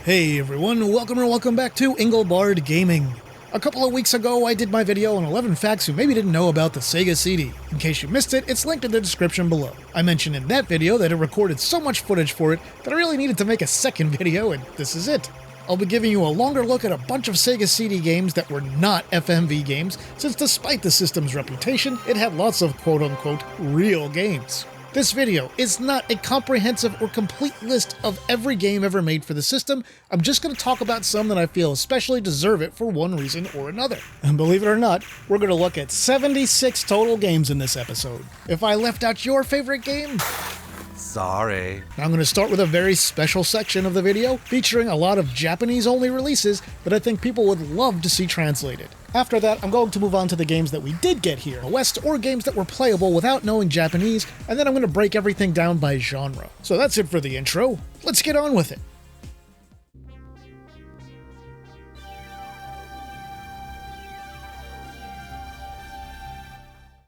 Hey everyone, welcome back to Engelbard Gaming. A couple of weeks ago I did my video on 11 facts you maybe didn't know about the Sega CD. In case you missed it, it's linked in the description below. I mentioned in that video that it recorded so much footage for it that I really needed to make a second video, and this is it. I'll be giving you a longer look at a bunch of Sega CD games that were not FMV games, since despite the system's reputation, it had lots of quote-unquote real games. This video is not a comprehensive or complete list of every game ever made for the system. I'm just going to talk about some that I feel especially deserve it for one reason or another. And believe it or not, we're going to look at 76 total games in this episode. If I left out your favorite game, sorry. I'm going to start with a very special section of the video featuring a lot of Japanese-only releases that I think people would love to see translated. After that, I'm going to move on to the games that we did get here in the West, or games that were playable without knowing Japanese, and then I'm going to break everything down by genre. So that's it for the intro. Let's get on with it.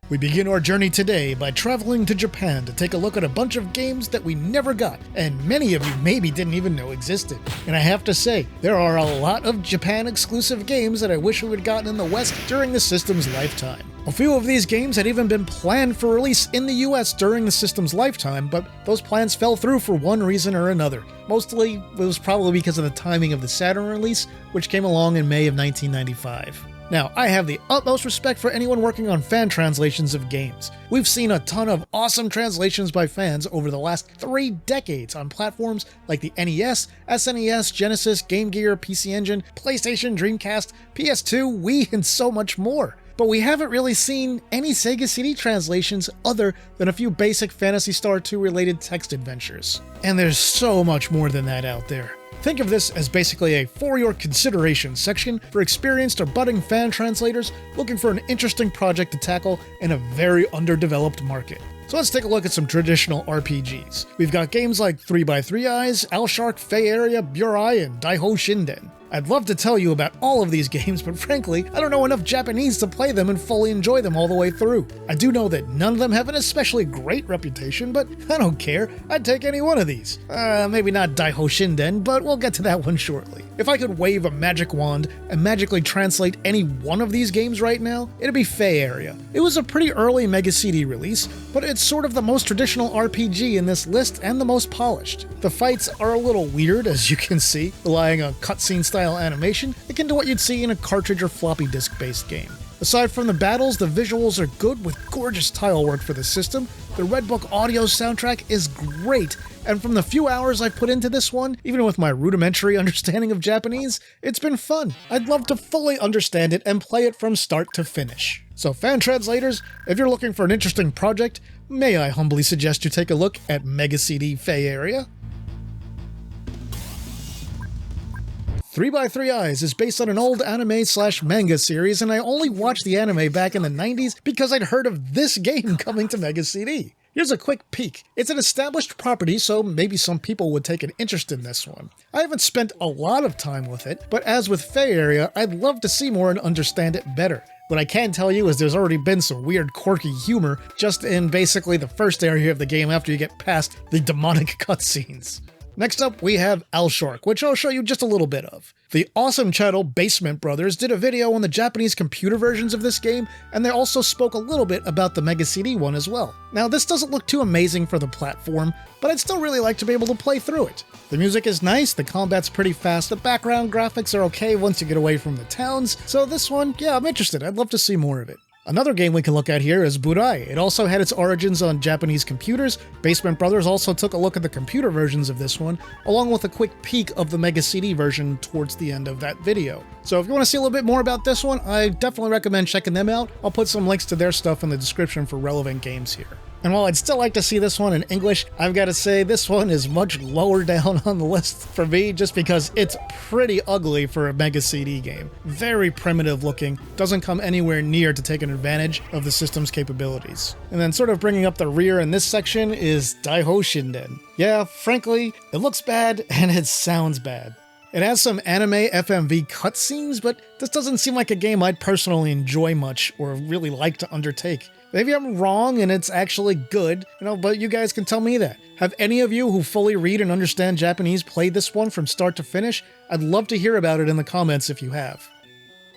We begin our journey today by traveling to Japan to take a look at a bunch of games that we never got, and many of you maybe didn't even know existed. And I have to say, there are a lot of Japan-exclusive games that I wish we had gotten in the West during the system's lifetime. A few of these games had even been planned for release in the US during the system's lifetime, but those plans fell through for one reason or another. Mostly, it was probably because of the timing of the Saturn release, which came along in May of 1995. Now, I have the utmost respect for anyone working on fan translations of games. We've seen a ton of awesome translations by fans over the last 3 decades on platforms like the NES, SNES, Genesis, Game Gear, PC Engine, PlayStation, Dreamcast, PS2, Wii, and so much more. But we haven't really seen any Sega CD translations other than a few basic Phantasy Star 2 related text adventures. And there's so much more than that out there. Think of this as basically a for your consideration section for experienced or budding fan translators looking for an interesting project to tackle in a very underdeveloped market. So let's take a look at some traditional RPGs. We've got games like 3x3 Eyes, L-Shark, Fey Area, Burai, and Daiho Shinden. I'd love to tell you about all of these games, but frankly, I don't know enough Japanese to play them and fully enjoy them all the way through. I do know that none of them have an especially great reputation, but I don't care. I'd take any one of these. Maybe not Daiho Shinden, but we'll get to that one shortly. If I could wave a magic wand and magically translate any one of these games right now, it'd be Fey Area. It was a pretty early Mega CD release, but it's sort of the most traditional RPG in this list and the most polished. The fights are a little weird, as you can see, relying on cutscene style animation akin to what you'd see in a cartridge or floppy disk based game. Aside from the battles, the visuals are good with gorgeous tile work for the system. The Red Book audio soundtrack is great, and from the few hours I've put into this one, even with my rudimentary understanding of Japanese, it's been fun. I'd love to fully understand it and play it from start to finish. So fan translators, if you're looking for an interesting project, may I humbly suggest you take a look at Mega CD Fey Area. 3x3 Eyes is based on an old anime/manga series, and I only watched the anime back in the 90s because I'd heard of this game coming to Mega CD. Here's a quick peek. It's an established property, so maybe some people would take an interest in this one. I haven't spent a lot of time with it, but as with Fey Area, I'd love to see more and understand it better. What I can tell you is there's already been some weird quirky humor just in basically the first area of the game after you get past the demonic cutscenes. Next up, we have L-Shark, which I'll show you just a little bit of. The awesome channel Basement Brothers did a video on the Japanese computer versions of this game, and they also spoke a little bit about the Mega CD one as well. Now, this doesn't look too amazing for the platform, but I'd still really like to be able to play through it. The music is nice, the combat's pretty fast, the background graphics are okay once you get away from the towns, so this one, yeah, I'm interested. I'd love to see more of it. Another game we can look at here is Burai. It also had its origins on Japanese computers. Basement Brothers also took a look at the computer versions of this one, along with a quick peek of the Mega CD version towards the end of that video. So if you want to see a little bit more about this one, I definitely recommend checking them out. I'll put some links to their stuff in the description for relevant games here. And while I'd still like to see this one in English, I've got to say this one is much lower down on the list for me just because it's pretty ugly for a Mega CD game. Very primitive looking, doesn't come anywhere near to taking advantage of the system's capabilities. And then sort of bringing up the rear in this section is Daiho Shinden. Yeah, frankly, it looks bad and it sounds bad. It has some anime FMV cutscenes, but this doesn't seem like a game I'd personally enjoy much or really like to undertake. Maybe I'm wrong and it's actually good, but you guys can tell me that. Have any of you who fully read and understand Japanese played this one from start to finish? I'd love to hear about it in the comments if you have.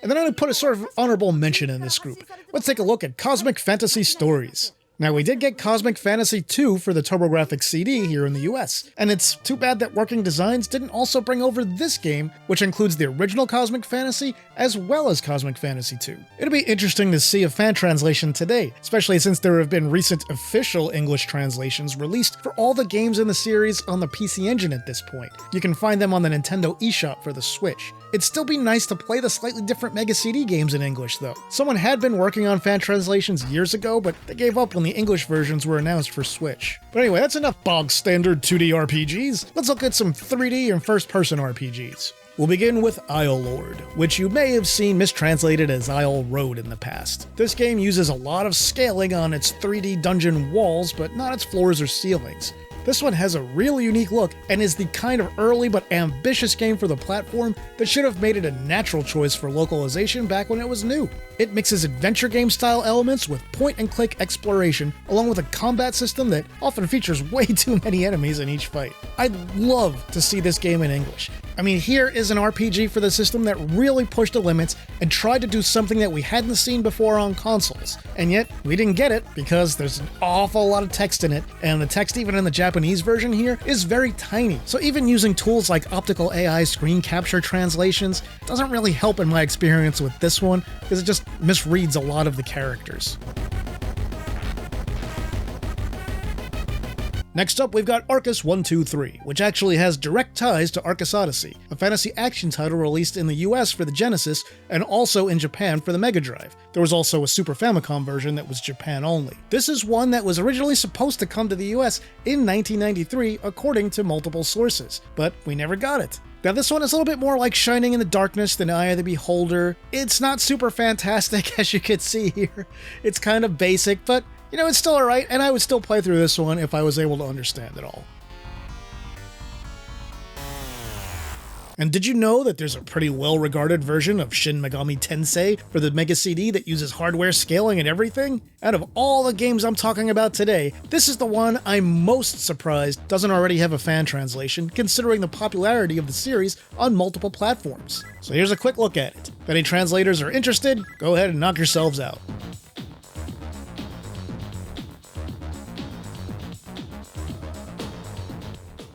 And then I'm going to put a sort of honorable mention in this group. Let's take a look at Cosmic Fantasy Stories. Now, we did get Cosmic Fantasy 2 for the TurboGrafx CD here in the US, and it's too bad that Working Designs didn't also bring over this game, which includes the original Cosmic Fantasy as well as Cosmic Fantasy 2. It'll be interesting to see a fan translation today, especially since there have been recent official English translations released for all the games in the series on the PC Engine at this point. You can find them on the Nintendo eShop for the Switch. It'd still be nice to play the slightly different Mega CD games in English, though. Someone had been working on fan translations years ago, but they gave up when the English versions were announced for Switch. But anyway, that's enough bog-standard 2D RPGs. Let's look at some 3D and first-person RPGs. We'll begin with Isle Lord, which you may have seen mistranslated as Isle Road in the past. This game uses a lot of scaling on its 3D dungeon walls, but not its floors or ceilings. This one has a really unique look and is the kind of early but ambitious game for the platform that should have made it a natural choice for localization back when it was new. It mixes adventure game style elements with point-and-click exploration, along with a combat system that often features way too many enemies in each fight. I'd love to see this game in English. I mean, here is an RPG for the system that really pushed the limits and tried to do something that we hadn't seen before on consoles. And yet, we didn't get it because there's an awful lot of text in it, and the text even in the Japanese version here is very tiny. So even using tools like optical AI screen capture translations doesn't really help in my experience with this one, because it just misreads a lot of the characters. Next up, we've got Arcus 123, which actually has direct ties to Arcus Odyssey, a fantasy action title released in the US for the Genesis and also in Japan for the Mega Drive. There was also a Super Famicom version that was Japan only. This is one that was originally supposed to come to the US in 1993, according to multiple sources, but we never got it. Now this one is a little bit more like Shining in the Darkness than Eye of the Beholder. It's not super fantastic, as you can see here. It's kind of basic, but it's still alright, and I would still play through this one if I was able to understand it all. And did you know that there's a pretty well-regarded version of Shin Megami Tensei for the Mega CD that uses hardware scaling and everything? Out of all the games I'm talking about today, this is the one I'm most surprised doesn't already have a fan translation, considering the popularity of the series on multiple platforms. So here's a quick look at it. If any translators are interested, go ahead and knock yourselves out.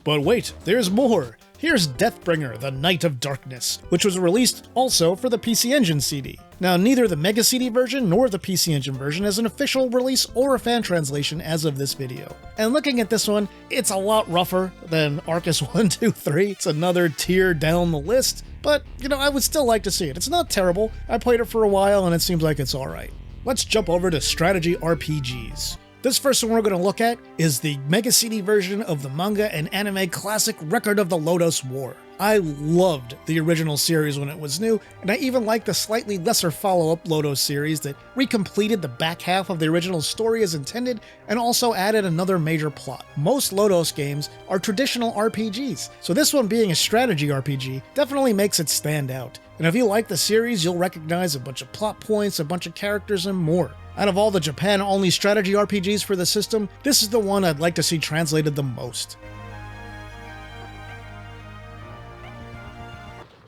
But wait, there's more! Here's Deathbringer, the Night of Darkness, which was released also for the PC Engine CD. Now, neither the Mega CD version nor the PC Engine version has an official release or a fan translation as of this video. And looking at this one, it's a lot rougher than Arcus 123. It's another tier down the list, but, I would still like to see it. It's not terrible. I played it for a while and it seems like it's alright. Let's jump over to strategy RPGs. This first one we're going to look at is the Mega CD version of the manga and anime classic Record of the Lodoss War. I loved the original series when it was new, and I even liked the slightly lesser follow-up Lodoss series that recompleted the back half of the original story as intended and also added another major plot. Most Lodoss games are traditional RPGs, so this one being a strategy RPG definitely makes it stand out. And if you like the series, you'll recognize a bunch of plot points, a bunch of characters, and more. Out of all the Japan-only strategy RPGs for the system, this is the one I'd like to see translated the most.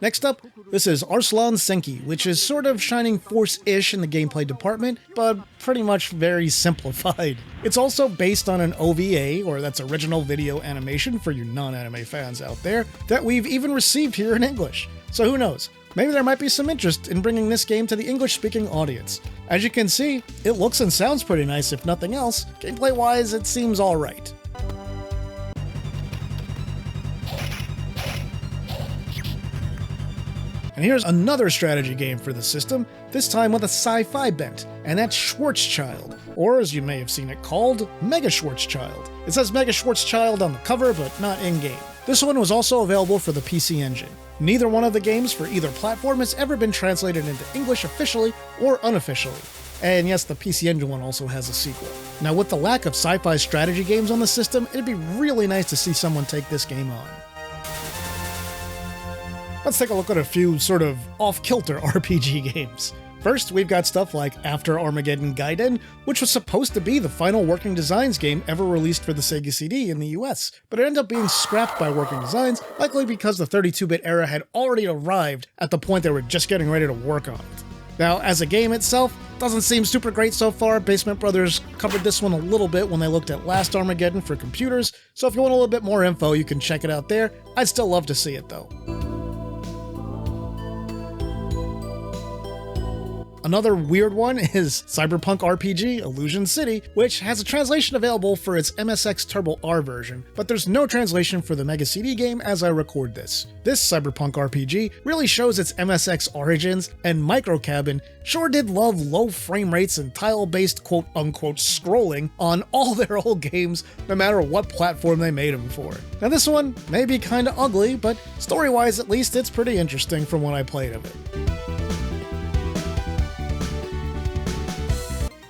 Next up, this is Arslan Senki, which is sort of Shining Force-ish in the gameplay department, but pretty much very simplified. It's also based on an OVA, or that's original video animation for you non-anime fans out there, that we've even received here in English. So who knows? Maybe there might be some interest in bringing this game to the English-speaking audience. As you can see, it looks and sounds pretty nice if nothing else. Gameplay-wise, it seems alright. And here's another strategy game for the system, this time with a sci-fi bent, and that's Schwarzschild, or as you may have seen it called, Mega Schwarzschild. It says Mega Schwarzschild on the cover, but not in-game. This one was also available for the PC Engine. Neither one of the games for either platform has ever been translated into English officially or unofficially. And yes, the PC Engine one also has a sequel. Now with the lack of sci-fi strategy games on the system, it'd be really nice to see someone take this game on. Let's take a look at a few sort of off-kilter RPG games. First, we've got stuff like After Armageddon Gaiden, which was supposed to be the final Working Designs game ever released for the Sega CD in the US, but it ended up being scrapped by Working Designs, likely because the 32-bit era had already arrived at the point they were just getting ready to work on it. Now, as a game itself, doesn't seem super great so far. Basement Brothers covered this one a little bit when they looked at Last Armageddon for computers, so if you want a little bit more info, you can check it out there. I'd still love to see it though. Another weird one is Cyberpunk RPG Illusion City, which has a translation available for its MSX Turbo R version, but there's no translation for the Mega CD game as I record this. This Cyberpunk RPG really shows its MSX origins, and Microcabin sure did love low frame rates and tile-based quote-unquote scrolling on all their old games, no matter what platform they made them for. Now this one may be kinda ugly, but story-wise at least it's pretty interesting from what I played of it.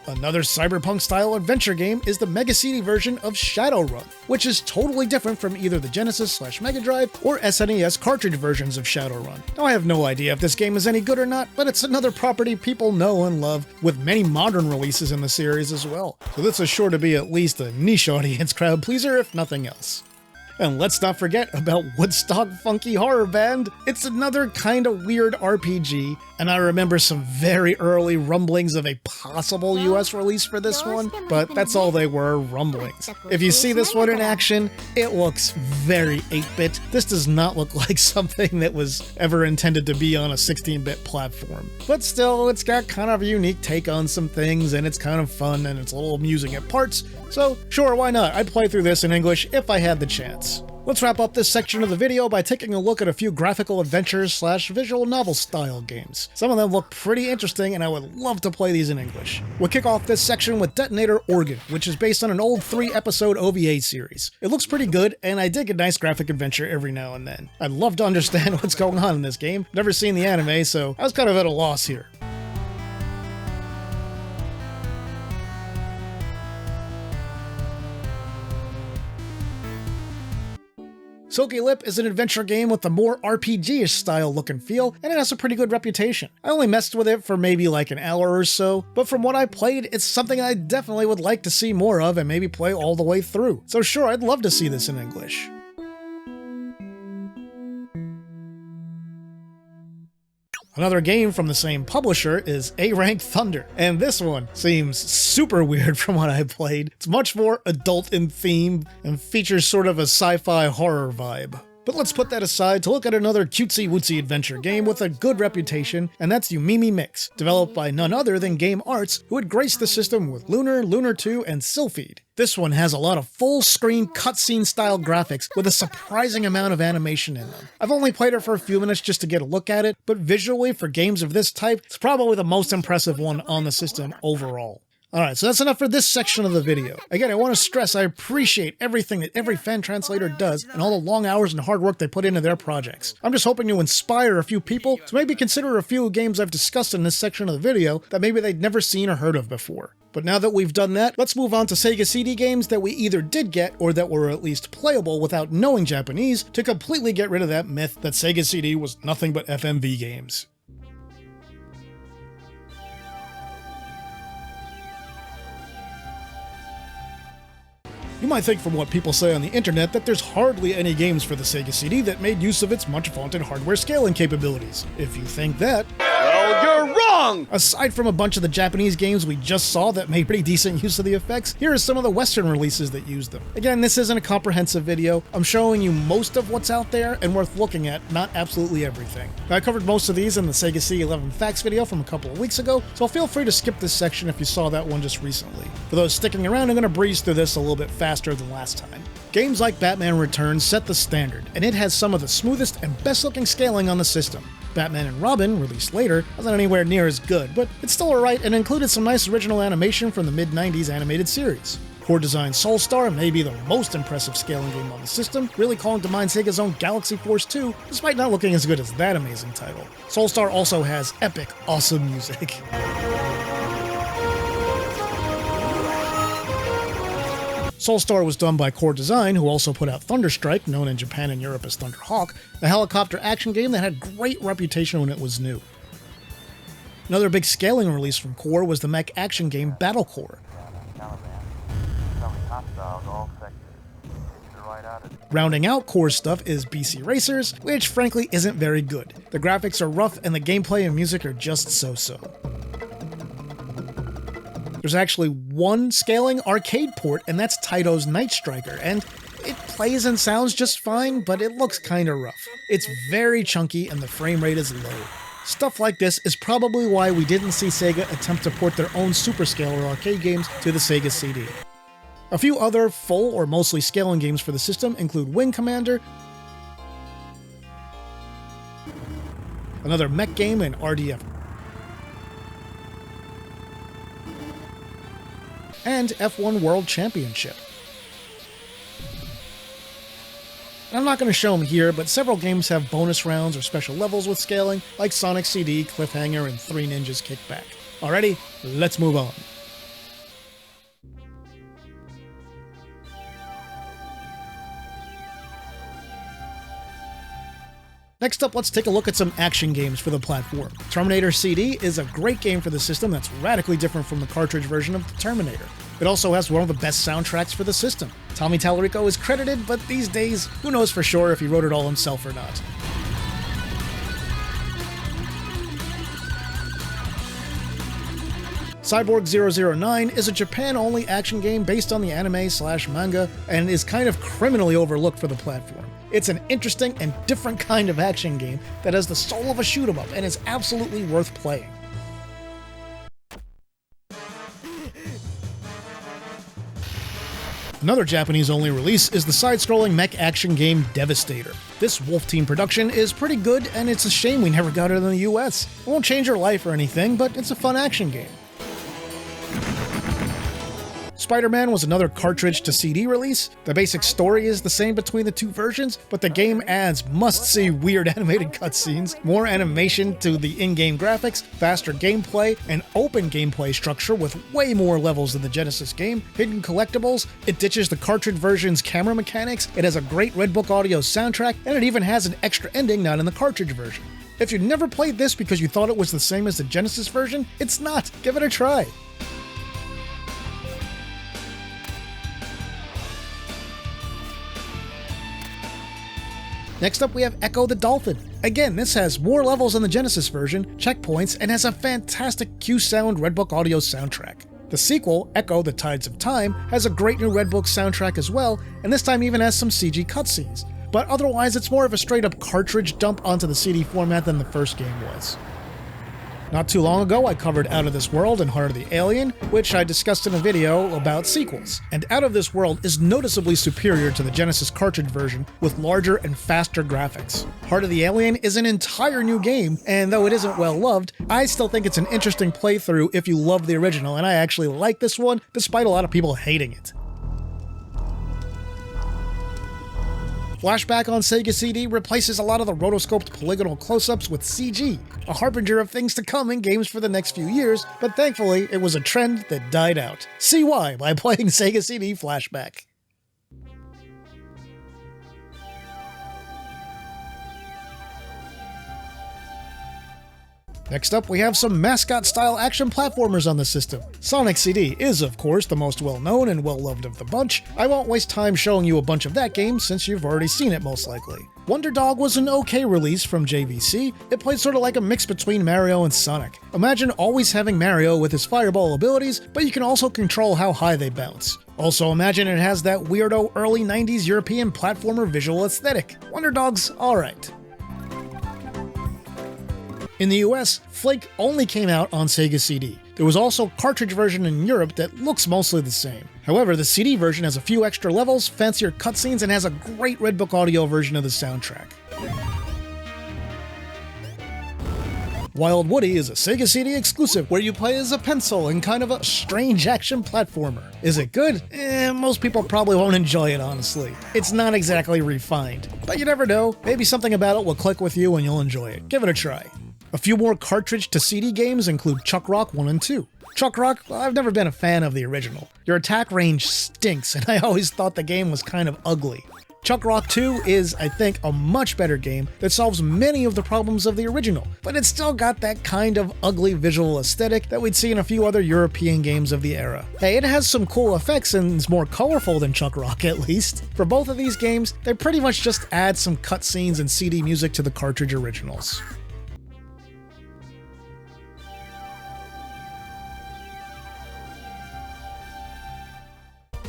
Another cyberpunk-style adventure game is the Mega CD version of Shadowrun, which is totally different from either the Genesis/Mega Drive or SNES cartridge versions of Shadowrun. Now I have no idea if this game is any good or not, but it's another property people know and love, with many modern releases in the series as well. So this is sure to be at least a niche audience crowd pleaser if nothing else. And let's not forget about Woodstock Funky Horror Band. It's another kind of weird RPG, and I remember some very early rumblings of a possible US release for this one, but that's all they were, rumblings. If you see this one in action, it looks very 8-bit. This does not look like something that was ever intended to be on a 16-bit platform. But still, it's got kind of a unique take on some things, and it's kind of fun, and it's a little amusing at parts, so sure, why not? I'd play through this in English if I had the chance. Let's wrap up this section of the video by taking a look at a few graphical adventures/visual novel style games. Some of them look pretty interesting and I would love to play these in English. We'll kick off this section with Detonator Organ, which is based on an old 3-episode OVA series. It looks pretty good and I dig a nice graphic adventure every now and then. I'd love to understand what's going on in this game. Never seen the anime, so I was kind of at a loss here. Silky Lip is an adventure game with a more RPG-ish style look and feel, and it has a pretty good reputation. I only messed with it for maybe like an hour or so, but from what I played, it's something I definitely would like to see more of and maybe play all the way through. So sure, I'd love to see this in English. Another game from the same publisher is A-Rank Thunder, and this one seems super weird from what I played. It's much more adult in theme and features sort of a sci-fi horror vibe. But let's put that aside to look at another cutesy-wootsy adventure game with a good reputation, and that's Yumimi Mix, developed by none other than Game Arts, who had graced the system with Lunar, Lunar 2, and Sylphid. This one has a lot of full-screen cutscene-style graphics with a surprising amount of animation in them. I've only played it for a few minutes just to get a look at it, but visually, for games of this type, it's probably the most impressive one on the system overall. Alright, so that's enough for this section of the video. Again, I want to stress I appreciate everything that every fan translator does and all the long hours and hard work they put into their projects. I'm just hoping to inspire a few people to maybe consider a few games I've discussed in this section of the video that maybe they'd never seen or heard of before. But now that we've done that, let's move on to Sega CD games that we either did get or that were at least playable without knowing Japanese to completely get rid of that myth that Sega CD was nothing but FMV games. You might think from what people say on the internet that there's hardly any games for the Sega CD that made use of its much vaunted hardware scaling capabilities. If you think that, well, you're wrong! Aside from a bunch of the Japanese games we just saw that made pretty decent use of the effects, here are some of the Western releases that used them. Again, this isn't a comprehensive video. I'm showing you most of what's out there and worth looking at, not absolutely everything. Now, I covered most of these in the Sega CD 11 Facts video from a couple of weeks ago, so feel free to skip this section if you saw that one just recently. For those sticking around, I'm going to breeze through this a little bit faster than last time. Games like Batman Returns set the standard, and it has some of the smoothest and best looking scaling on the system. Batman and Robin, released later, wasn't anywhere near as good, but it's still alright and included some nice original animation from the mid-90s animated series. Core Design Soulstar may be the most impressive scaling game on the system, really calling to mind Sega's own Galaxy Force 2, despite not looking as good as that amazing title. Soulstar also has epic, awesome music. Soulstar was done by Core Design, who also put out Thunderstrike, known in Japan and Europe as Thunderhawk, a helicopter action game that had great reputation when it was new. Another big scaling release from Core was the mech action game Battle Core. Rounding out Core stuff is BC Racers, which frankly isn't very good. The graphics are rough and the gameplay and music are just so-so. There's actually one scaling arcade port, and that's Taito's Night Striker, and it plays and sounds just fine, but it looks kinda rough. It's very chunky and the frame rate is low. Stuff like this is probably why we didn't see Sega attempt to port their own superscaler arcade games to the Sega CD. A few other full or mostly scaling games for the system include Wing Commander, another mech game in RDF, and F1 World Championship. I'm not going to show them here, but several games have bonus rounds or special levels with scaling, like Sonic CD, Cliffhanger, and Three Ninjas Kickback. Alrighty, let's move on. Next up, let's take a look at some action games for the platform. Terminator CD is a great game for the system that's radically different from the cartridge version of the Terminator. It also has one of the best soundtracks for the system. Tommy Tallarico is credited, but these days, who knows for sure if he wrote it all himself or not. Cyborg 009 is a Japan-only action game based on the anime/manga and is kind of criminally overlooked for the platform. It's an interesting and different kind of action game that has the soul of a shoot-'em up and is absolutely worth playing. Another Japanese-only release is the side-scrolling mech action game Devastator. This Wolf Team production is pretty good, and it's a shame we never got it in the US. It won't change your life or anything, but it's a fun action game. Spider-Man was another cartridge-to-CD release. The basic story is the same between the two versions, but the game adds must-see weird animated cutscenes, more animation to the in-game graphics, faster gameplay, an open gameplay structure with way more levels than the Genesis game, hidden collectibles, it ditches the cartridge version's camera mechanics, it has a great Red Book Audio soundtrack, and it even has an extra ending not in the cartridge version. If you never played this because you thought it was the same as the Genesis version, it's not. Give it a try. Next up, we have Echo the Dolphin. Again, this has more levels than the Genesis version, checkpoints, and has a fantastic Q-Sound Red Book Audio soundtrack. The sequel, Echo the Tides of Time, has a great new Red Book soundtrack as well, and this time even has some CG cutscenes. But otherwise, it's more of a straight-up cartridge dump onto the CD format than the first game was. Not too long ago, I covered Out of This World and Heart of the Alien, which I discussed in a video about sequels. And Out of This World is noticeably superior to the Genesis cartridge version with larger and faster graphics. Heart of the Alien is an entire new game, and though it isn't well loved, I still think it's an interesting playthrough if you love the original, and I actually like this one, despite a lot of people hating it. Flashback on Sega CD replaces a lot of the rotoscoped polygonal close-ups with CG, a harbinger of things to come in games for the next few years, but thankfully it was a trend that died out. See why by playing Sega CD Flashback. Next up, we have some mascot-style action platformers on the system. Sonic CD is, of course, the most well-known and well-loved of the bunch. I won't waste time showing you a bunch of that game since you've already seen it most likely. Wonder Dog was an okay release from JVC. It played sort of like a mix between Mario and Sonic. Imagine always having Mario with his fireball abilities, but you can also control how high they bounce. Also imagine it has that weirdo early 90s European platformer visual aesthetic. Wonder Dog's alright. In the US, Flake only came out on Sega CD. There was also a cartridge version in Europe that looks mostly the same. However, the CD version has a few extra levels, fancier cutscenes, and has a great Red Book Audio version of the soundtrack. Wild Woody is a Sega CD exclusive where you play as a pencil in kind of a strange action platformer. Is it good? Most people probably won't enjoy it, honestly. It's not exactly refined, but you never know. Maybe something about it will click with you and you'll enjoy it. Give it a try. A few more cartridge-to-CD games include Chuck Rock 1 and 2. Chuck Rock, I've never been a fan of the original. Your attack range stinks, and I always thought the game was kind of ugly. Chuck Rock 2 is, I think, a much better game that solves many of the problems of the original, but it's still got that kind of ugly visual aesthetic that we'd see in a few other European games of the era. Hey, it has some cool effects and is more colorful than Chuck Rock at least. For both of these games, they pretty much just add some cutscenes and CD music to the cartridge originals.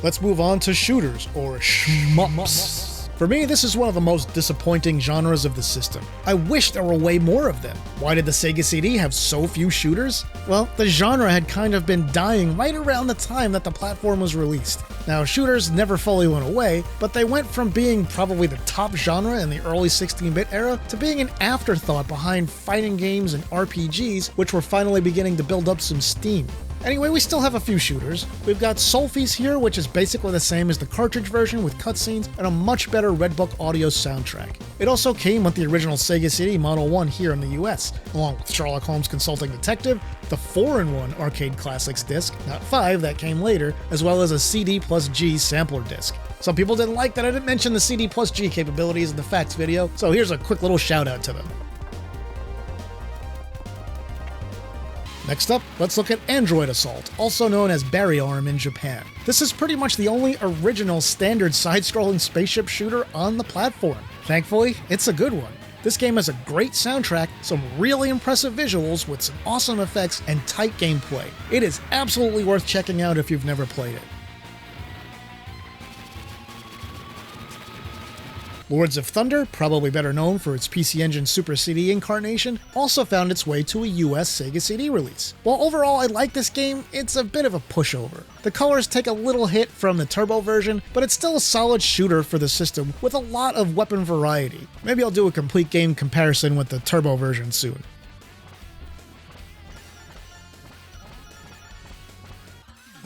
Let's move on to shooters, or shmups. For me, this is one of the most disappointing genres of the system. I wish there were way more of them. Why did the Sega CD have so few shooters? Well, the genre had kind of been dying right around the time that the platform was released. Now, shooters never fully went away, but they went from being probably the top genre in the early 16-bit era to being an afterthought behind fighting games and RPGs, which were finally beginning to build up some steam. Anyway, we still have a few shooters. We've got Solfe's here, which is basically the same as the cartridge version with cutscenes and a much better Red Book audio soundtrack. It also came with the original Sega CD Model 1 here in the US, along with Sherlock Holmes Consulting Detective, the 4-in-1 Arcade Classics disc, not 5 that came later, as well as a CD plus G sampler disc. Some people didn't like that I didn't mention the CD plus G capabilities in the facts video, so here's a quick little shout out to them. Next up, let's look at Android Assault, also known as Barry Arm in Japan. This is pretty much the only original standard side-scrolling spaceship shooter on the platform. Thankfully, it's a good one. This game has a great soundtrack, some really impressive visuals with some awesome effects, and tight gameplay. It is absolutely worth checking out if you've never played it. Lords of Thunder, probably better known for its PC Engine Super CD incarnation, also found its way to a US Sega CD release. While overall I like this game, it's a bit of a pushover. The colors take a little hit from the turbo version, but it's still a solid shooter for the system with a lot of weapon variety. Maybe I'll do a complete game comparison with the turbo version soon.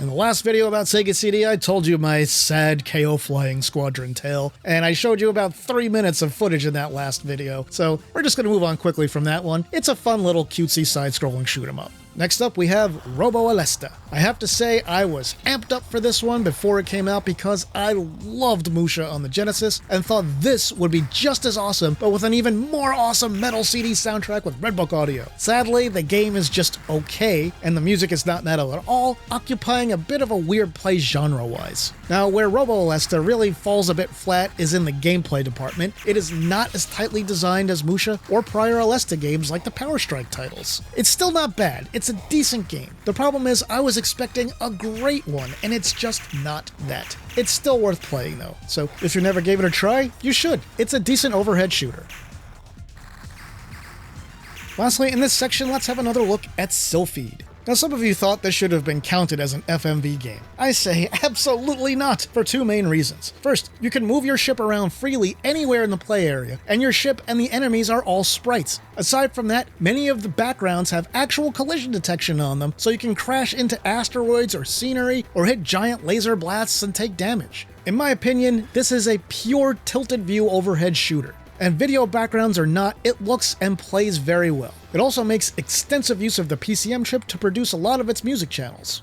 In the last video about Sega CD, I told you my sad KO flying squadron tale, and I showed you about 3 minutes of footage in that last video, so we're just going to move on quickly from that one. It's a fun little cutesy side-scrolling shoot-'em-up. Next up, we have Robo Alesta. I have to say, I was amped up for this one before it came out because I loved Musha on the Genesis and thought this would be just as awesome, but with an even more awesome Metal CD soundtrack with Red Book audio. Sadly, the game is just okay, and the music is not metal at all, occupying a bit of a weird place genre-wise. Now, where Robo Alesta really falls a bit flat is in the gameplay department. It is not as tightly designed as Musha or prior Alesta games like the Power Strike titles. It's still not bad. It's a decent game. The problem is I was expecting a great one, and it's just not that. It's still worth playing though, so if you never gave it a try, you should. It's a decent overhead shooter. Lastly, in this section, let's have another look at Sylpheed. Now, some of you thought this should have been counted as an FMV game. I say absolutely not, for two main reasons. First, you can move your ship around freely anywhere in the play area, and your ship and the enemies are all sprites. Aside from that, many of the backgrounds have actual collision detection on them, so you can crash into asteroids or scenery, or hit giant laser blasts and take damage. In my opinion, this is a pure tilted view overhead shooter. And video backgrounds or not, it looks and plays very well. It also makes extensive use of the PCM chip to produce a lot of its music channels.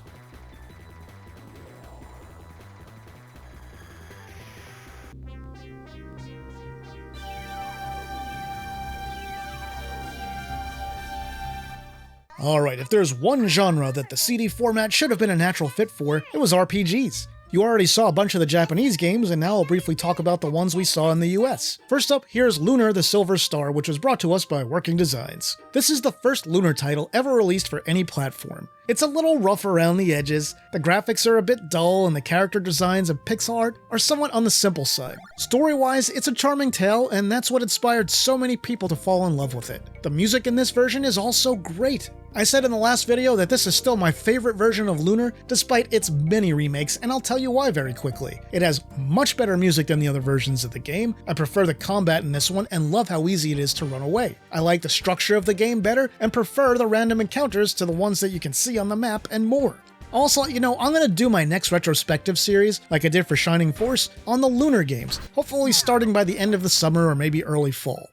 Alright, if there's one genre that the CD format should have been a natural fit for, it was RPGs. You already saw a bunch of the Japanese games, and now I'll briefly talk about the ones we saw in the US. First up, here's Lunar the Silver Star, which was brought to us by Working Designs. This is the first Lunar title ever released for any platform. It's a little rough around the edges, the graphics are a bit dull, and the character designs and pixel art are somewhat on the simple side. Story-wise, it's a charming tale, and that's what inspired so many people to fall in love with it. The music in this version is also great. I said in the last video that this is still my favorite version of Lunar, despite its many remakes, and I'll tell you why very quickly. It has much better music than the other versions of the game. I prefer the combat in this one and love how easy it is to run away. I like the structure of the game better and prefer the random encounters to the ones that you can see on the map and more. Also, you know, I'm gonna do my next retrospective series, like I did for Shining Force, on the Lunar games, hopefully starting by the end of the summer or maybe early fall.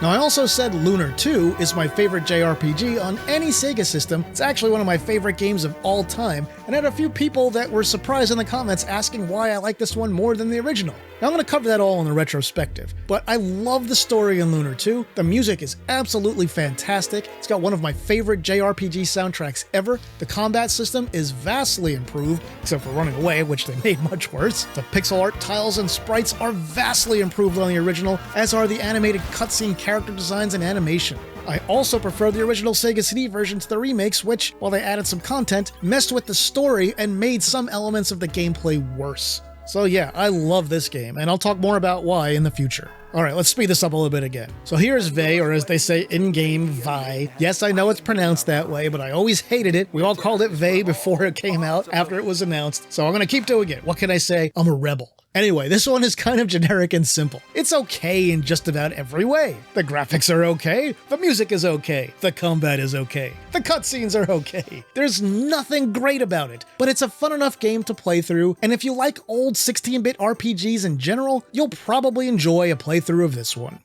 Now, I also said Lunar 2 is my favorite JRPG on any Sega system. It's actually one of my favorite games of all time, and I had a few people that were surprised in the comments asking why I like this one more than the original. Now, I'm going to cover that all in the retrospective, but I love the story in Lunar 2. The music is absolutely fantastic. It's got one of my favorite JRPG soundtracks ever. The combat system is vastly improved, except for running away, which they made much worse. The pixel art tiles and sprites are vastly improved on the original, as are the animated cutscene character designs and animation. I also prefer the original Sega CD version to the remakes, which, while they added some content, messed with the story and made some elements of the gameplay worse. So yeah, I love this game, and I'll talk more about why in the future. Alright, let's speed this up a little bit again. So here's Vey, or as they say in-game, Vi. Yes, I know it's pronounced that way, but I always hated it. We all called it Vey before it came out, after it was announced, so I'm gonna keep doing it. What can I say? I'm a rebel. Anyway, this one is kind of generic and simple. It's okay in just about every way. The graphics are okay, the music is okay, the combat is okay, the cutscenes are okay. There's nothing great about it, but it's a fun enough game to play through, and if you like old 16-bit RPGs in general, you'll probably enjoy a playthrough of this one.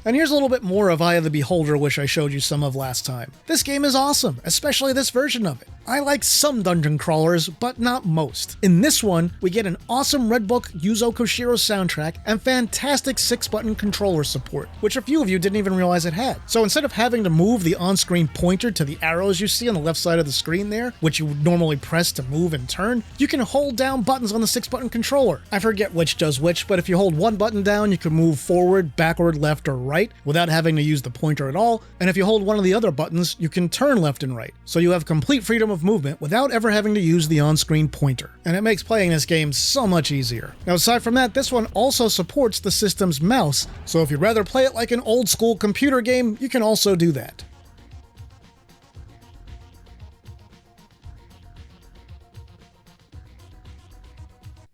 And here's a little bit more of Eye of the Beholder, which I showed you some of last time. This game is awesome, especially this version of it. I like some dungeon crawlers, but not most. In this one, we get an awesome Red Book Yuzo Koshiro soundtrack and fantastic 6-button controller support, which a few of you didn't even realize it had. So instead of having to move the on-screen pointer to the arrows you see on the left side of the screen there, which you would normally press to move and turn, you can hold down buttons on the 6-button controller. I forget which does which, but if you hold one button down, you can move forward, backward, left, or right without having to use the pointer at all, and if you hold one of the other buttons, you can turn left and right. So you have complete freedom of movement without ever having to use the on-screen pointer. And it makes playing this game so much easier. Now, aside from that, this one also supports the system's mouse, so if you'd rather play it like an old-school computer game, you can also do that.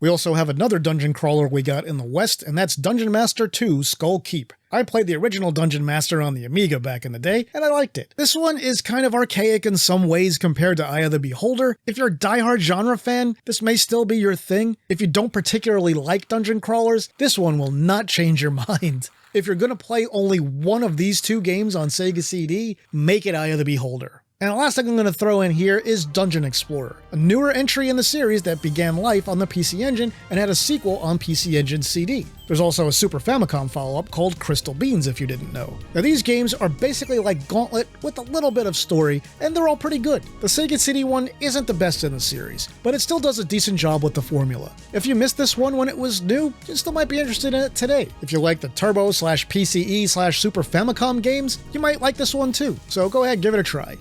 We also have another dungeon crawler we got in the West, and that's Dungeon Master 2 Skull Keep. I played the original Dungeon Master on the Amiga back in the day, and I liked it. This one is kind of archaic in some ways compared to Eye of the Beholder. If you're a diehard genre fan, this may still be your thing. If you don't particularly like dungeon crawlers, this one will not change your mind. If you're gonna play only one of these two games on Sega CD, make it Eye of the Beholder. And the last thing I'm going to throw in here is Dungeon Explorer, a newer entry in the series that began life on the PC Engine and had a sequel on PC Engine CD. There's also a Super Famicom follow-up called Crystal Beans, if you didn't know. Now, these games are basically like Gauntlet with a little bit of story, and they're all pretty good. The Sega CD one isn't the best in the series, but it still does a decent job with the formula. If you missed this one when it was new, you still might be interested in it today. If you like the Turbo/PCE/Super Famicom games, you might like this one too, so go ahead, give it a try.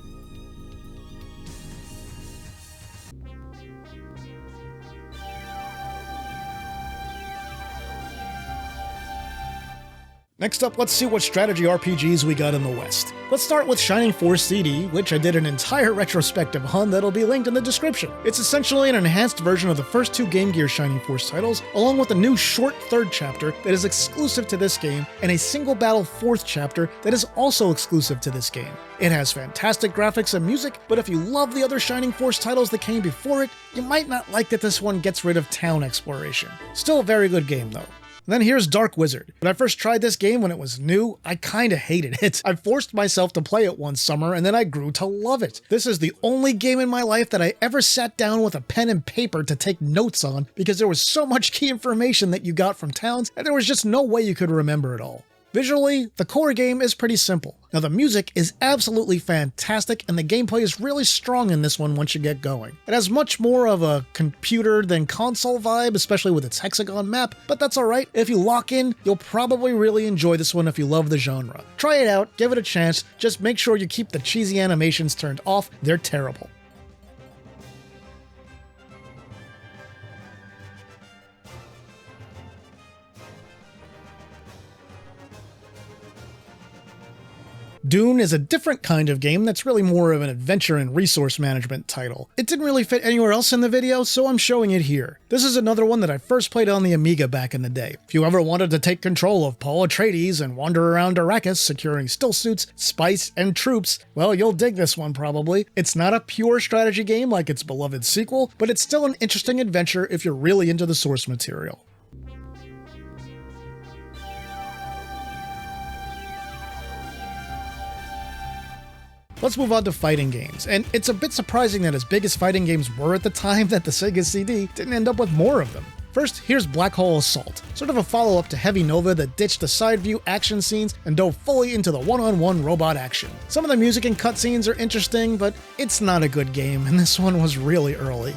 Next up, let's see what strategy RPGs we got in the West. Let's start with Shining Force CD, which I did an entire retrospective on that'll be linked in the description. It's essentially an enhanced version of the first two Game Gear Shining Force titles, along with a new short third chapter that is exclusive to this game, and a single battle fourth chapter that is also exclusive to this game. It has fantastic graphics and music, but if you love the other Shining Force titles that came before it, you might not like that this one gets rid of town exploration. Still a very good game though. And then here's Dark Wizard. When I first tried this game when it was new, I kinda hated it. I forced myself to play it one summer and then I grew to love it. This is the only game in my life that I ever sat down with a pen and paper to take notes on because there was so much key information that you got from towns and there was just no way you could remember it all. Visually, the core game is pretty simple. Now the music is absolutely fantastic and the gameplay is really strong in this one once you get going. It has much more of a computer than console vibe, especially with its hexagon map, but that's alright. If you lock in, you'll probably really enjoy this one if you love the genre. Try it out, give it a chance, just make sure you keep the cheesy animations turned off, they're terrible. Dune is a different kind of game that's really more of an adventure and resource management title. It didn't really fit anywhere else in the video, so I'm showing it here. This is another one that I first played on the Amiga back in the day. If you ever wanted to take control of Paul Atreides and wander around Arrakis securing still suits, spice, and troops, well, you'll dig this one probably. It's not a pure strategy game like its beloved sequel, but it's still an interesting adventure if you're really into the source material. Let's move on to fighting games, and it's a bit surprising that as big as fighting games were at the time that the Sega CD didn't end up with more of them. First, here's Black Hole Assault, sort of a follow-up to Heavy Nova that ditched the side-view action scenes and dove fully into the one-on-one robot action. Some of the music and cutscenes are interesting, but it's not a good game, and this one was really early.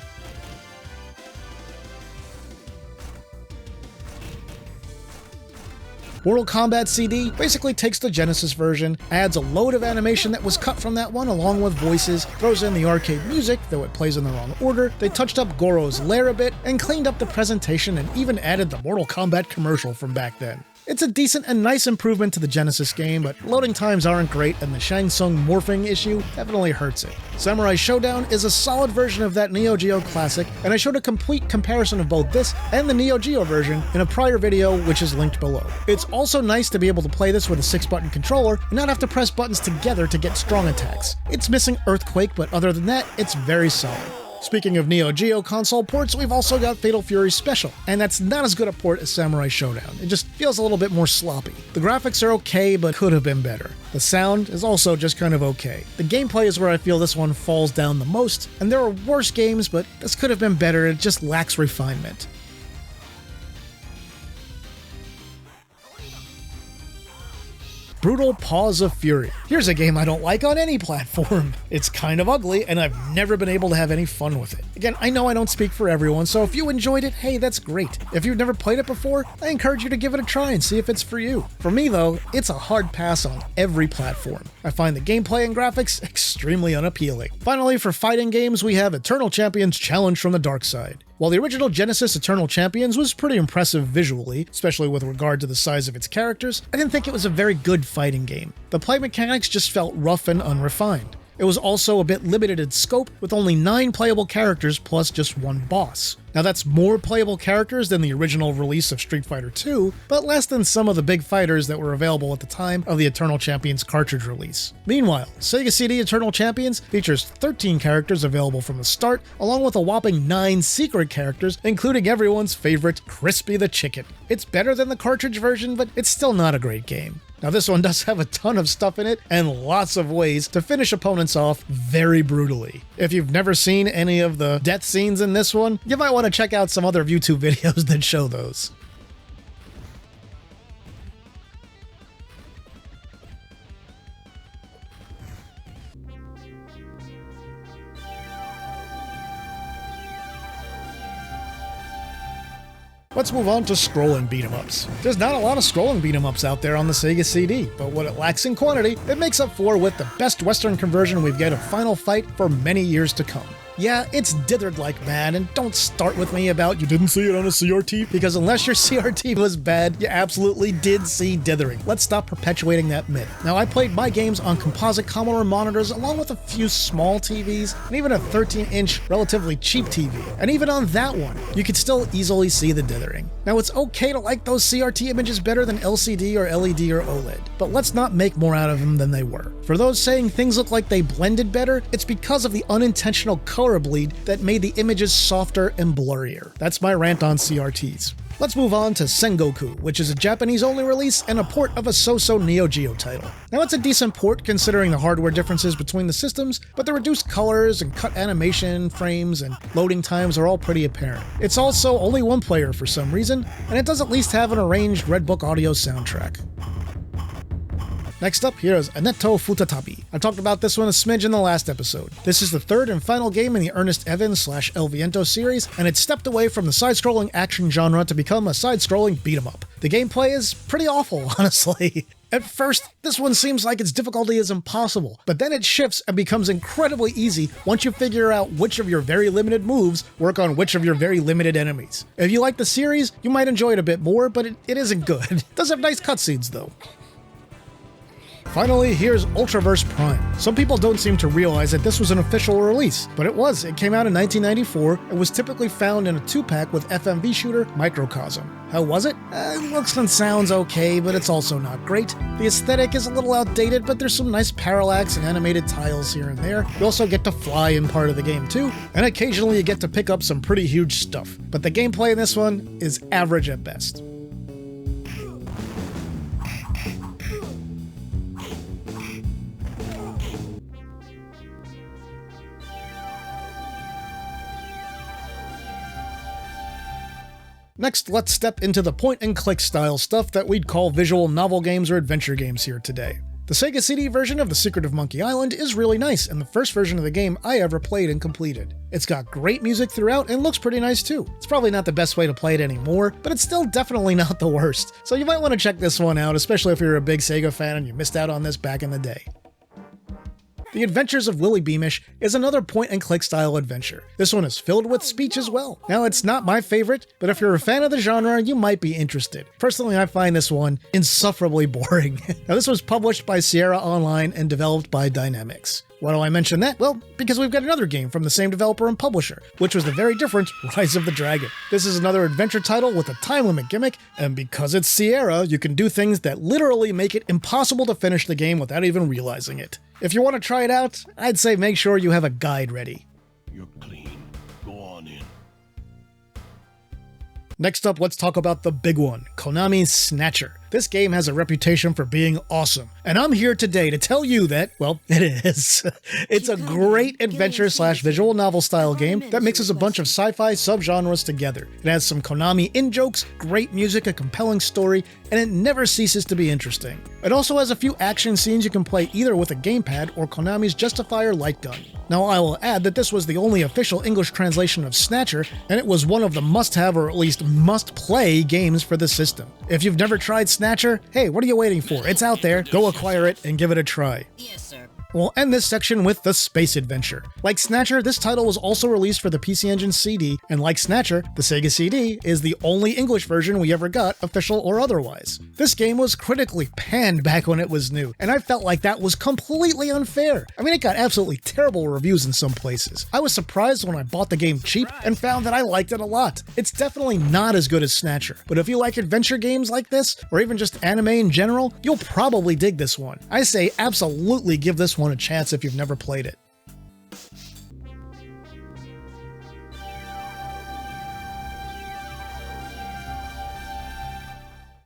Mortal Kombat CD basically takes the Genesis version, adds a load of animation that was cut from that one along with voices, throws in the arcade music, though it plays in the wrong order, they touched up Goro's lair a bit, and cleaned up the presentation and even added the Mortal Kombat commercial from back then. It's a decent and nice improvement to the Genesis game, but loading times aren't great and the Shang Tsung morphing issue definitely hurts it. Samurai Showdown is a solid version of that Neo Geo classic, and I showed a complete comparison of both this and the Neo Geo version in a prior video which is linked below. It's also nice to be able to play this with a 6-button controller and not have to press buttons together to get strong attacks. It's missing Earthquake, but other than that, it's very solid. Speaking of Neo Geo console ports, we've also got Fatal Fury Special, and that's not as good a port as Samurai Showdown. It just feels a little bit more sloppy. The graphics are okay, but could have been better. The sound is also just kind of okay. The gameplay is where I feel this one falls down the most, and there are worse games, but this could have been better, it just lacks refinement. Brutal Paws of Fury. Here's a game I don't like on any platform. It's kind of ugly, and I've never been able to have any fun with it. Again, I know I don't speak for everyone, so if you enjoyed it, hey, that's great. If you've never played it before, I encourage you to give it a try and see if it's for you. For me, though, it's a hard pass on every platform. I find the gameplay and graphics extremely unappealing. Finally, for fighting games, we have Eternal Champions Challenge from the Dark Side. While the original Genesis Eternal Champions was pretty impressive visually, especially with regard to the size of its characters, I didn't think it was a very good fighting game. The play mechanics just felt rough and unrefined. It was also a bit limited in scope, with only 9 playable characters plus just 1 boss. Now that's more playable characters than the original release of Street Fighter II, but less than some of the big fighters that were available at the time of the Eternal Champions cartridge release. Meanwhile, Sega CD Eternal Champions features 13 characters available from the start, along with a whopping 9 secret characters, including everyone's favorite Crispy the Chicken. It's better than the cartridge version, but it's still not a great game. Now this one does have a ton of stuff in it and lots of ways to finish opponents off very brutally. If you've never seen any of the death scenes in this one, you might want to check out some other YouTube videos that show those. Let's move on to scrolling beat-em-ups. There's not a lot of scrolling beat-em-ups out there on the Sega CD, but what it lacks in quantity, it makes up for with the best Western conversion we've got of Final Fight for many years to come. Yeah, it's dithered like mad, and don't start with me about you didn't see it on a CRT, because unless your CRT was bad, you absolutely did see dithering. Let's stop perpetuating that myth. Now, I played my games on composite Commodore monitors along with a few small TVs, and even a 13-inch relatively cheap TV. And even on that one, you could still easily see the dithering. Now, it's okay to like those CRT images better than LCD or LED or OLED, but let's not make more out of them than they were. For those saying things look like they blended better, it's because of the unintentional color bleed that made the images softer and blurrier. That's my rant on CRTs. Let's move on to Sengoku, which is a Japanese-only release and a port of a so-so Neo Geo title. Now it's a decent port considering the hardware differences between the systems, but the reduced colors and cut animation, frames, and loading times are all pretty apparent. It's also only one player for some reason, and it does at least have an arranged Red Book audio soundtrack. Next up, here's Aneto Futatabi. I talked about this one a smidge in the last episode. This is the third and final game in the Ernest Evans / El Viento series, and it stepped away from the side-scrolling action genre to become a side-scrolling beat-em-up. The gameplay is pretty awful, honestly. At first, this one seems like its difficulty is impossible, but then it shifts and becomes incredibly easy once you figure out which of your very limited moves work on which of your very limited enemies. If you like the series, you might enjoy it a bit more, but it isn't good. It does have nice cutscenes, though. Finally, here's Ultraverse Prime. Some people don't seem to realize that this was an official release, but it was. It came out in 1994 and was typically found in a 2-pack with FMV shooter Microcosm. How was it? It looks and sounds okay, but it's also not great. The aesthetic is a little outdated, but there's some nice parallax and animated tiles here and there. You also get to fly in part of the game too, and occasionally you get to pick up some pretty huge stuff. But the gameplay in this one is average at best. Next, let's step into the point-and-click style stuff that we'd call visual novel games or adventure games here today. The Sega CD version of The Secret of Monkey Island is really nice, and the first version of the game I ever played and completed. It's got great music throughout and looks pretty nice too. It's probably not the best way to play it anymore, but it's still definitely not the worst. So you might want to check this one out, especially if you're a big Sega fan and you missed out on this back in the day. The Adventures of Willy Beamish is another point-and-click style adventure. This one is filled with speech as well. Now, it's not my favorite, but if you're a fan of the genre, you might be interested. Personally, I find this one insufferably boring. Now, this was published by Sierra Online and developed by Dynamics. Why do I mention that? Well, because we've got another game from the same developer and publisher, which was the very different Rise of the Dragon. This is another adventure title with a time limit gimmick, and because it's Sierra, you can do things that literally make it impossible to finish the game without even realizing it. If you want to try it out, I'd say make sure you have a guide ready. You're clean. Go on in. Next up, let's talk about the big one, Konami's Snatcher. This game has a reputation for being awesome, and I'm here today to tell you that, well, it is. It's a great adventure/visual novel style game that mixes a bunch of sci-fi subgenres together. It has some Konami in-jokes, great music, a compelling story, and it never ceases to be interesting. It also has a few action scenes you can play either with a gamepad or Konami's Justifier light gun. Now, I will add that this was the only official English translation of Snatcher, and it was one of the must-have or at least must-play games for the system. If you've never tried Snatcher, hey, what are you waiting for? It's out there, go acquire it and give it a try. Yes, sir. We'll end this section with the Space Adventure. Like Snatcher, this title was also released for the PC Engine CD, and like Snatcher, the Sega CD is the only English version we ever got, official or otherwise. This game was critically panned back when it was new, and I felt like that was completely unfair. I mean, it got absolutely terrible reviews in some places. I was surprised when I bought the game cheap and found that I liked it a lot. It's definitely not as good as Snatcher, but if you like adventure games like this, or even just anime in general, you'll probably dig this one. I say absolutely give this one a chance if you've never played it.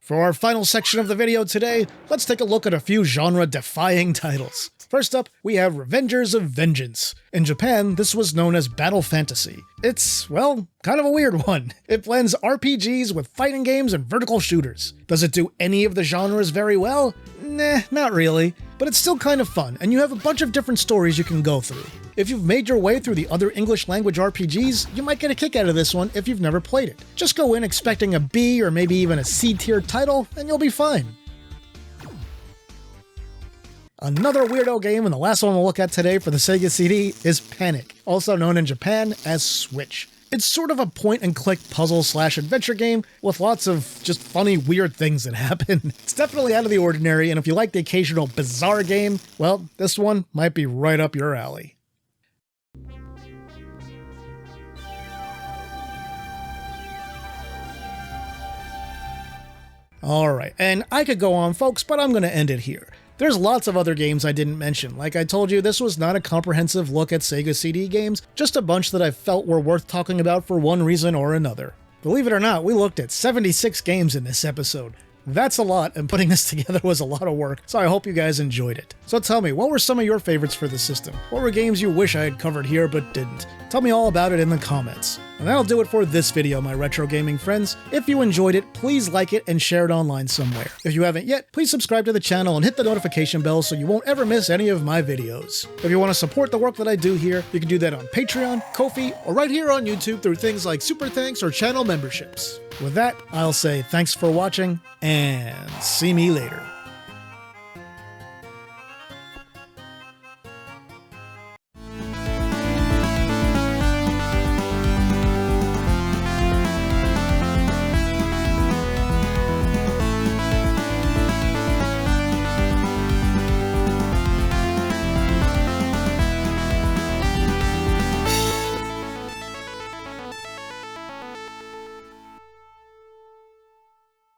For our final section of the video today, let's take a look at a few genre-defying titles. First up, we have Revengers of Vengeance. In Japan, this was known as Battle Fantasy. It's, well, kind of a weird one. It blends RPGs with fighting games and vertical shooters. Does it do any of the genres very well? Nah, not really. But it's still kind of fun, and you have a bunch of different stories you can go through. If you've made your way through the other English language RPGs, you might get a kick out of this one if you've never played it. Just go in expecting a B or maybe even a C tier title, and you'll be fine. Another weirdo game, and the last one we'll look at today for the Sega CD, is Panic, also known in Japan as Switch. It's sort of a point-and-click puzzle/adventure game with lots of just funny, weird things that happen. It's definitely out of the ordinary, and if you like the occasional bizarre game, well, this one might be right up your alley. Alright, and I could go on, folks, but I'm going to end it here. There's lots of other games I didn't mention. Like I told you, this was not a comprehensive look at Sega CD games, just a bunch that I felt were worth talking about for one reason or another. Believe it or not, we looked at 76 games in this episode. That's a lot, and putting this together was a lot of work, so I hope you guys enjoyed it. So tell me, what were some of your favorites for the system? What were games you wish I had covered here but didn't? Tell me all about it in the comments. And that'll do it for this video, my retro gaming friends. If you enjoyed it, please like it and share it online somewhere. If you haven't yet, please subscribe to the channel and hit the notification bell so you won't ever miss any of my videos. If you want to support the work that I do here, you can do that on Patreon, Ko-fi, or right here on YouTube through things like Super Thanks or channel memberships. With that, I'll say thanks for watching, and see me later.